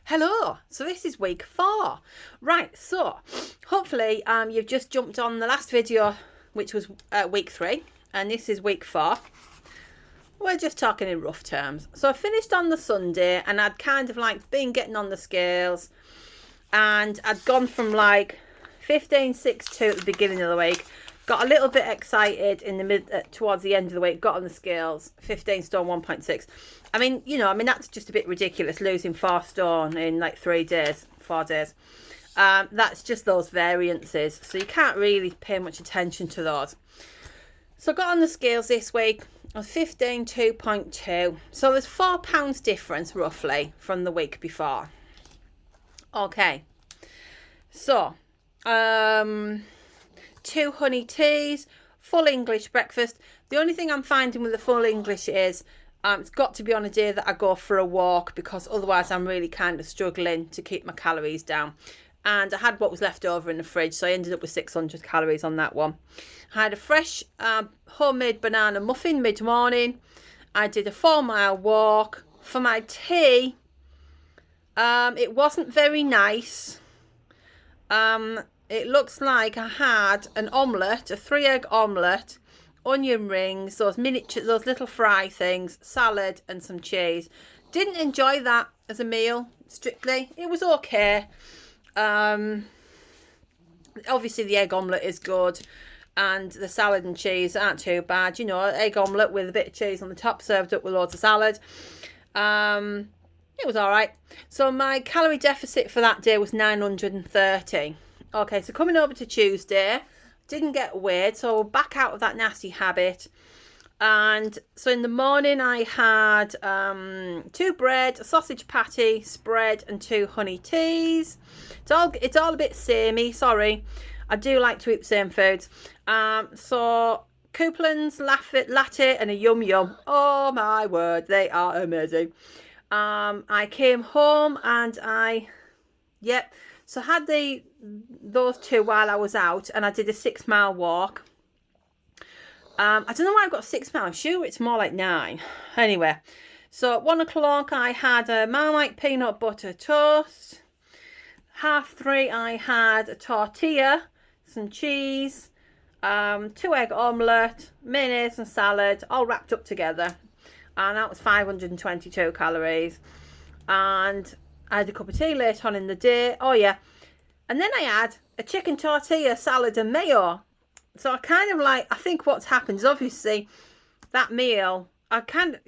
Hello, so this is week 4. Right, so hopefully you've just jumped on the last video, which was week 3, and this is week 4. We're just talking in rough terms. So I finished on the Sunday, and I'd kind of like been getting on the scales, and I'd gone from like 15.62 at the beginning of the week, got a little bit excited in the towards the end of the week, got on the scales, 15 stone 1.6. I mean, that's just a bit ridiculous, losing 4 stone in like 4 days. That's just those variances. So you can't really pay much attention to those. So I got on the scales this week. I was 15.2.2. So there's £4 difference roughly from the week before. Okay. So, 2 honey teas, full English breakfast. The only thing I'm finding with the full English is it's got to be on a day that I go for a walk, because otherwise I'm really kind of struggling to keep my calories down. And I had what was left over in the fridge, so I ended up with 600 calories on that one. I had a fresh homemade banana muffin mid-morning. I did a 4-mile walk. For my tea, it wasn't very nice. It looks like I had an omelette, a 3-egg omelette, onion rings, those little fry things, salad and some cheese. Didn't enjoy that as a meal, strictly. It was okay. Obviously the egg omelette is good, and the salad and cheese aren't too bad. Egg omelette with a bit of cheese on the top, served up with loads of salad. It was all right. So my calorie deficit for that day was 930. Okay, so coming over to Tuesday, didn't get weighed, so back out of that nasty habit. And so in the morning I had 2 bread, a sausage patty, spread, and 2 honey teas. It's all a bit samey, sorry. I do like to eat the same foods. So Coupland's latte and a yum yum. Oh my word, they are amazing. I came home and so had those 2 while I was out, and I did a 6-mile walk. I don't know why I've got 6 miles. I'm sure it's more like 9. Anyway, so at 1 o'clock I had a Marmite peanut butter toast. 3:30 I had a tortilla, some cheese, 2 egg omelette, mayonnaise and salad, all wrapped up together. And that was 522 calories. And I had a cup of tea later on in the day. Oh yeah. And then I had a chicken tortilla, salad and mayo. So I think what's happened is obviously that meal, I think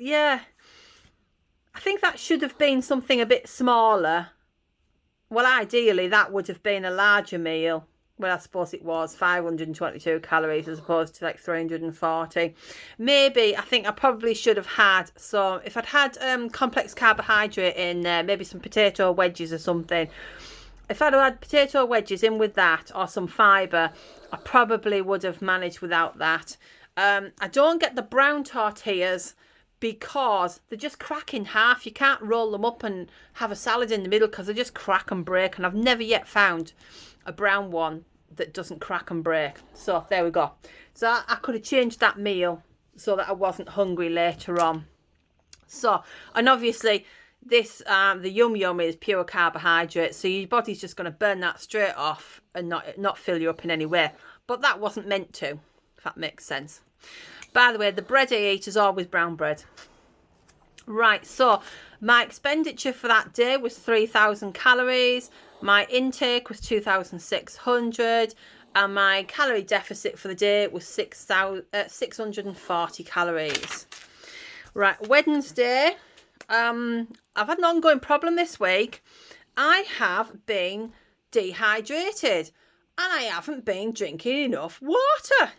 that should have been something a bit smaller. Well, ideally that would have been a larger meal. Well, I suppose it was 522 calories as opposed to like 340. Maybe, I think I probably should have had some, if I'd had complex carbohydrate in there, maybe some potato wedges or something. If I'd had potato wedges in with that, or some fibre, I probably would have managed without that. I don't get the brown tortillas because they just crack in half. You can't roll them up and have a salad in the middle because they just crack and break. And I've never yet found a brown one that doesn't crack and break. So there we go. So I could have changed that meal so that I wasn't hungry later on. So, and obviously this the yum yum is pure carbohydrate, so your body's just going to burn that straight off and not fill you up in any way. But that wasn't meant to, if that makes sense. By the way, the bread I eat is always brown bread. Right, so my expenditure for that day was 3,000 calories. My intake was 2,600, and my calorie deficit for the day was 640 calories. Right, Wednesday. I've had an ongoing problem this week. I have been dehydrated, and I haven't been drinking enough water.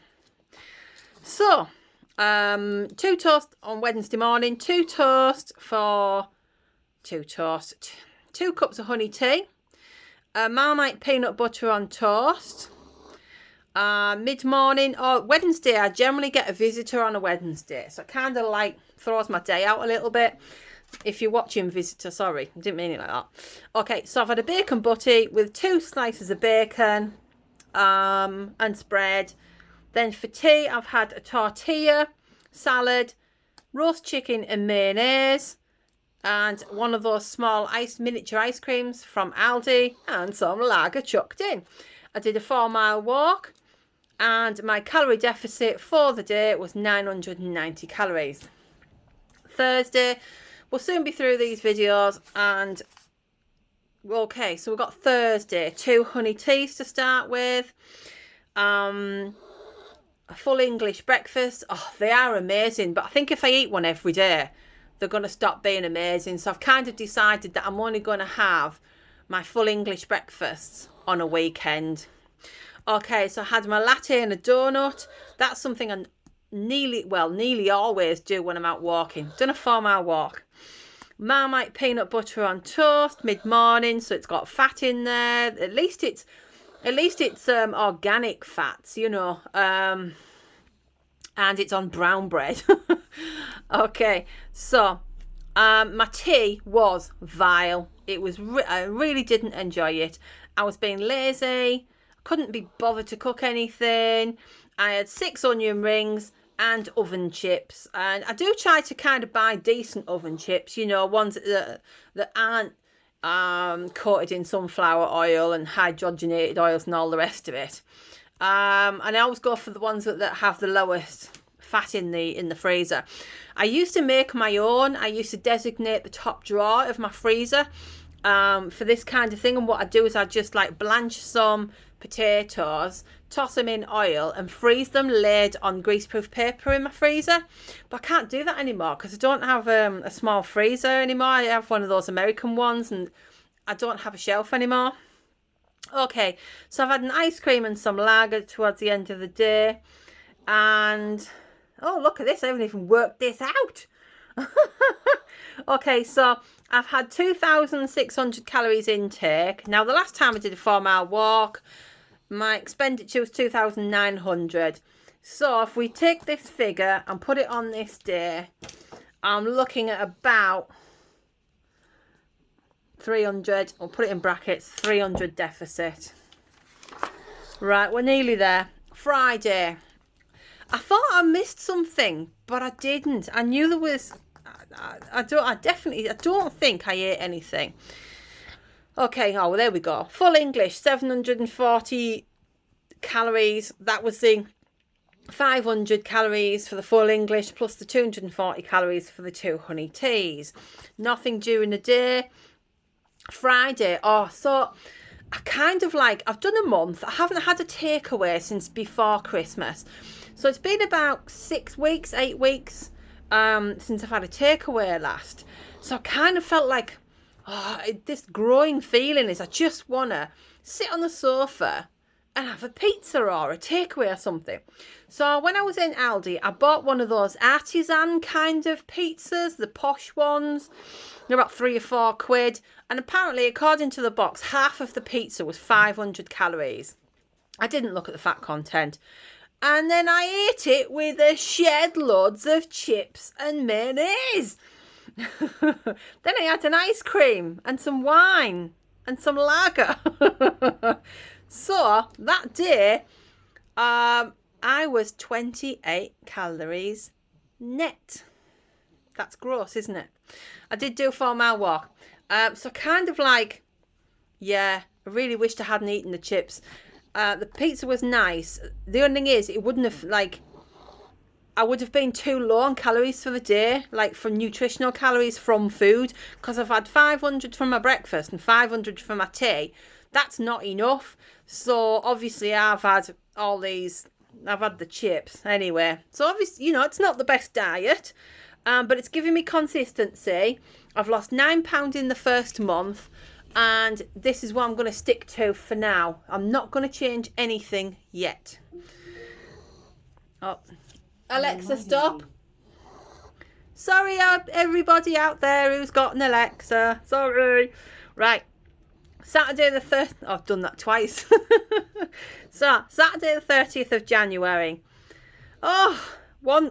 So, 2 toast on Wednesday morning, 2 cups of honey tea, Marmite peanut butter on toast. Mid-morning or Wednesday, I generally get a visitor on a Wednesday, so it kind of like throws my day out a little bit. If you're watching Visitor, sorry, I didn't mean it like that. Okay, so I've had a bacon butty with 2 slices of bacon and spread. Then for tea, I've had a tortilla, salad, roast chicken and mayonnaise, and one of those small miniature ice creams from Aldi, and some lager chucked in. I did a 4-mile walk, and my calorie deficit for the day was 990 calories. Thursday, we'll soon be through these videos, and okay, so we've got Thursday, 2 honey teas to start with, a full English breakfast. Oh, they are amazing, but I think if I eat one every day, they're going to stop being amazing. So I've kind of decided that I'm only going to have my full English breakfasts on a weekend. Okay, so I had my latte and a donut. That's something I nearly always do when I'm out walking. Done a 4-mile walk. Marmite peanut butter on toast mid-morning, so it's got fat in there. At least it's organic fats, you know. And it's on brown bread. Okay, so my tea was vile. It was I really didn't enjoy it. I was being lazy. Couldn't be bothered to cook anything. I had 6 onion rings and oven chips, and I do try to kind of buy decent oven chips, you know, ones that aren't coated in sunflower oil and hydrogenated oils and all the rest of it. And I always go for the ones that have the lowest fat in the freezer. I used to make my own. I used to designate the top drawer of my freezer for this kind of thing, and what I do is I just like blanch some potatoes, toss them in oil and freeze them laid on greaseproof paper in my freezer. But I can't do that anymore because I don't have a small freezer anymore. I have one of those American ones, and I don't have a shelf anymore. Okay, so I've had an ice cream and some lager towards the end of the day, and oh, look at this, I haven't even worked this out. Okay, so I've had 2,600 calories intake. Now, the last time I did a 4-mile walk, my expenditure was 2,900. So if we take this figure and put it on this day, I'm looking at about 300, I'll put it in brackets, 300 deficit. Right, we're nearly there. Friday. I thought I missed something, but I didn't. I knew there was... I don't think I ate anything. Okay, oh, well, there we go. Full English, 740 calories. That was the 500 calories for the full English, plus the 240 calories for the 2 honey teas. Nothing during the day. Friday, oh, so I kind of like, I've done a month. I haven't had a takeaway since before Christmas. So it's been about 8 weeks since I've had a takeaway last. So I kind of felt like, this growing feeling is I just want to sit on the sofa and have a pizza or a takeaway or something. So when I was in Aldi, I bought one of those artisan kind of pizzas, the posh ones. They're about £3 or £4. And apparently, according to the box, half of the pizza was 500 calories. I didn't look at the fat content. And then I ate it with a shed loads of chips and mayonnaise. Then I had an ice cream and some wine and some lager. So that day, I was 28 calories net. That's gross, isn't it? I did do a 4-mile walk. So kind of like, yeah, I really wished I hadn't eaten the chips. The pizza was nice. The only thing is, it wouldn't have, like, I would have been too low on calories for the day, like from nutritional calories from food, because I've had 500 from my breakfast and 500 from my tea. That's not enough. So obviously I've had all these, I've had the chips anyway. So obviously, you know, it's not the best diet, but it's giving me consistency. I've lost 9 pounds in the first month. And this is what I'm going to stick to for now. I'm not going to change anything yet. Oh, Alexa, stop. Sorry, everybody out there who's got an Alexa. Sorry. Right. Saturday the 30th. Oh, I've done that twice. So, Saturday the 30th of January. Oh, one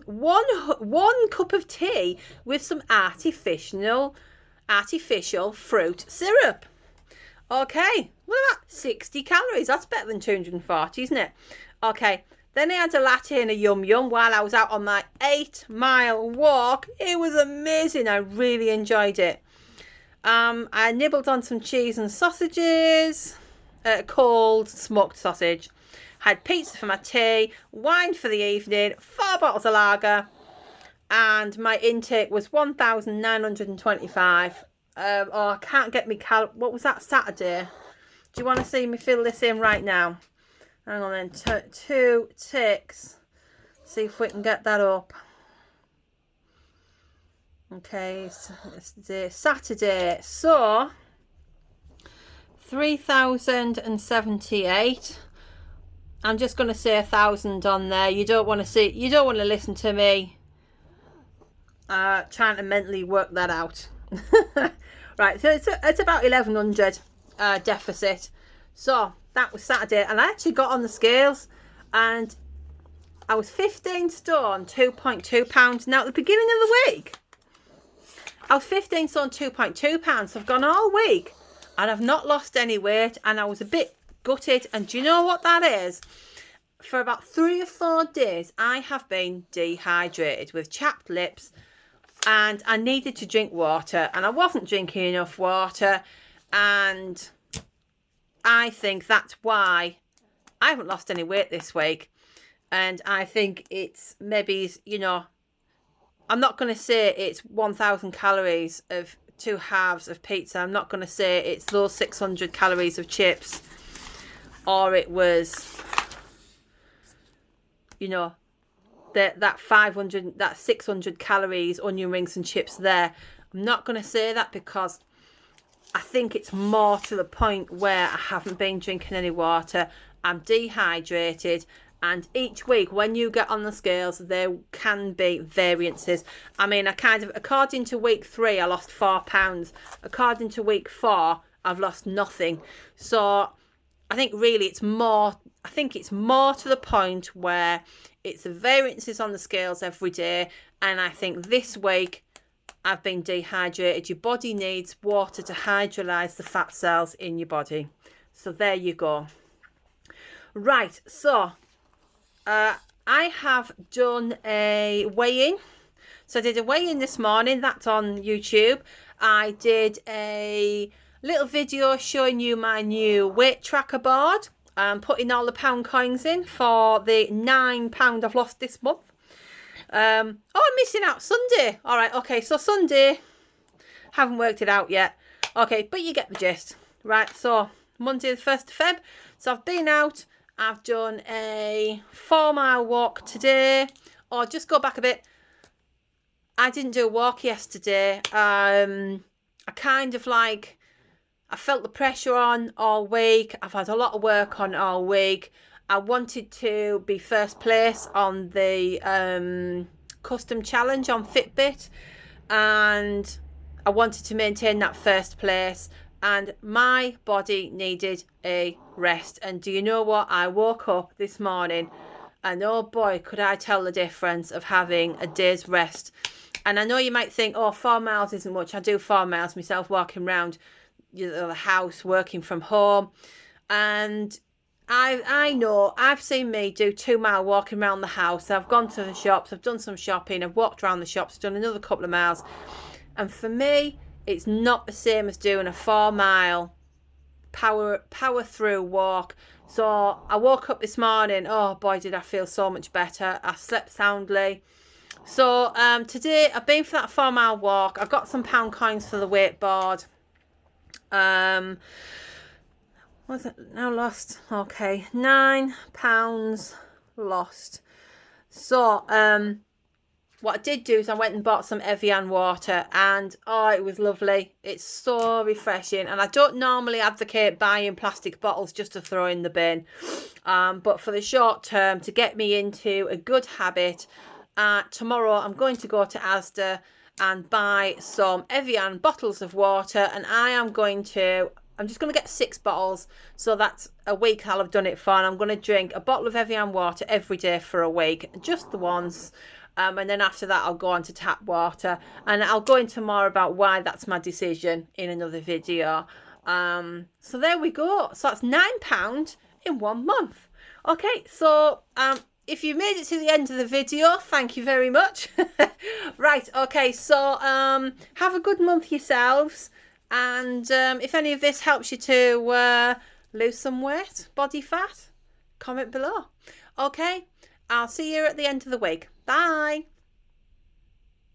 cup of tea with some artificial fruit syrup. Okay, what about 60 calories? That's better than 240, isn't it? Okay, then I had a latte and a yum yum while I was out on my 8-mile walk. It was amazing. I really enjoyed it. I nibbled on some cheese and sausages, cold smoked sausage. Had pizza for my tea, wine for the evening, 4 bottles of lager, and my intake was 1,925. Oh, I can't get me what was that, Saturday? Do you want to see me fill this in right now? Hang on then, 2 ticks. See if we can get that up. Okay, so it's Saturday. So 3,078. I'm just going to say 1,000 on there. You don't want to see. You don't want to listen to me trying to mentally work that out. Right, so it's about 1,100 deficit. So that was Saturday, and I actually got on the scales, and I was 15 stone 2.2 pounds. Now at the beginning of the week, I was 15 stone 2.2 pounds. So I've gone all week, and I've not lost any weight, and I was a bit gutted. And do you know what that is? For about 3 or 4 days, I have been dehydrated with chapped lips, and I needed to drink water, and I wasn't drinking enough water, and I think that's why I haven't lost any weight this week. And I think it's maybe, you know, I'm not going to say it's 1,000 calories of 2 halves of pizza. I'm not going to say it's those 600 calories of chips, or it was, you know, that 500, that 600 calories onion rings and chips there. I'm not going to say that, because I think it's more to the point where I haven't been drinking any water. I'm dehydrated, and each week when you get on the scales, there can be variances. I mean, according to week 3, I lost 4 pounds. According to week 4, I've lost nothing. So I think really it's more to the point where it's the variances on the scales every day. And I think this week I've been dehydrated. Your body needs water to hydrolyze the fat cells in your body. So there you go. Right, so I have done a weigh-in. So I did a weigh-in this morning. That's on YouTube. I did a little video showing you my new weight tracker board. I'm putting all the pound coins in for the £9 I've lost this month. I'm missing out Sunday. All right, okay, so Sunday, haven't worked it out yet. Okay, but you get the gist. Right, so Monday the 1st of Feb. So I've been out. I've done a 4-mile walk today. Or just go back a bit. I didn't do a walk yesterday. I felt the pressure on all week. I've had a lot of work on all week. I wanted to be first place on the custom challenge on Fitbit, and I wanted to maintain that first place, and my body needed a rest. And do you know what? I woke up this morning, and oh boy, could I tell the difference of having a day's rest. And I know you might think, oh, 4 miles isn't much. I do 4 miles myself, walking around the house, working from home, and I know I've seen me do 2-mile walking around the house. I've gone to the shops, I've done some shopping, I've walked around the shops, done another couple of miles, and for me it's not the same as doing a 4-mile power through walk. So I woke up this morning, oh boy, did I feel so much better. I slept soundly. So today I've been for that 4-mile walk. I've got some pound coins for the weight board. What's it now lost? Okay, £9 lost. So what I did do is I went and bought some Evian water, and oh, it was lovely. It's so refreshing, and I don't normally advocate buying plastic bottles just to throw in the bin, but for the short term, to get me into a good habit, tomorrow I'm going to go to Asda and buy some Evian bottles of water, and I'm just going to get 6 bottles, so that's a week I'll have done it for, and I'm going to drink a bottle of Evian water every day for a week, just the once, and then after that I'll go on to tap water, and I'll go into more about why that's my decision in another video. So there we go. So that's £9 in 1 month. Okay, so if you made it to the end of the video, thank you very much. Right, okay, so have a good month yourselves. And if any of this helps you to lose some weight, body fat, comment below. Okay, I'll see you at the end of the week. Bye.